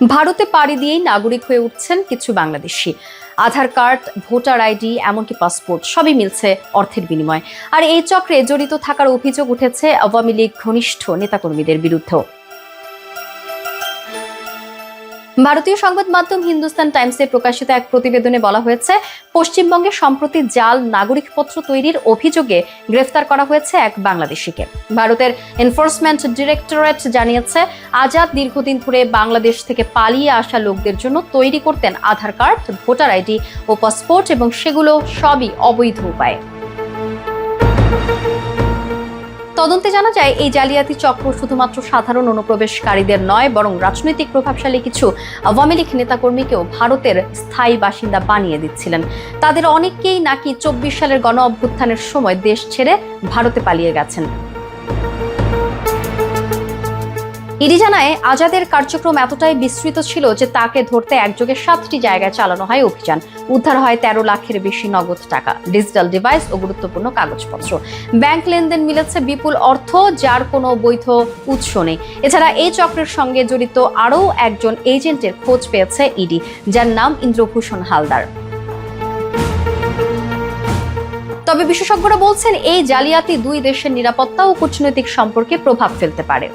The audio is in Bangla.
ভারতে পাড়ি দিয়েই নাগরিক হয়ে উঠছেন কিছু বাংলাদেশি। আধার কার্ড, ভোটার আইডি, এমনকি পাসপোর্ট সবই মিলছে অর্থের বিনিময়ে। আর এই চক্রে জড়িত থাকার অভিযোগ উঠেছে আওয়ামী লীগ ঘনিষ্ঠ নেতাকর্মীদের বিরুদ্ধেও। ভারতীয় সংবাদ মাধ্যম হিন্দুস্তান টাইমসে প্রকাশিত এক প্রতিবেদনে বলা হয়েছে, পশ্চিমবঙ্গে সম্প্রতি জাল নাগরিকপত্র তৈরির অভিযোগে গ্রেফতার করা হয়েছে এক বাংলাদেশিকে। ভারতের এনফোর্সমেন্ট ডিরেক্টরেট জানিয়েছে, আজাদ দীর্ঘদিন ধরে বাংলাদেশ থেকে পালিয়ে আসা লোকদের জন্য তৈরি করতেন আধার কার্ড, ভোটার আইডি ও পাসপোর্ট, এবং সেগুলো সবই অবৈধ উপায়ে। তদন্তে জানা যায়, এই জালিয়াতি চক্র শুধুমাত্র সাধারণ অনুপ্রবেশকারীদের নয়, বরং রাজনৈতিক প্রভাবশালী কিছু আওয়ামী লীগ নেতাকর্মীকেও ভারতের স্থায়ী বাসিন্দা বানিয়ে দিচ্ছিলেন। তাদের অনেকেই নাকি ২৪ সালের গণ অভ্যুত্থানের সময় দেশ ছেড়ে ভারতে পালিয়ে গেছেন। ইডি জানায়, আজাদের কার্যক্রম এতটাই বিস্তৃত ছিল যে তাকে ধরতে একযোগে ৭টি জায়গায় চালানো হয় অভিযান। উদ্ধার হয় ১৩ লাখের বেশি নগদ টাকা, ডিজিটাল ডিভাইস ও গুরুত্বপূর্ণ কাগজপত্র। ব্যাংক লেনদেন মিলেছে বিপুল অর্থ, যার কোনো বৈধ উৎস নেই। এছাড়া এই চক্রের সঙ্গে জড়িত আরও একজন এজেন্টের খোঁজ পেয়েছে ইডি, যার নাম ইন্দ্রভূষণ হালদার। তবে বিশেষজ্ঞরা বলছেন, এই জালিয়াতি দুই দেশের নিরাপত্তা ও কূটনৈতিক সম্পর্কে প্রভাব ফেলতে পারে।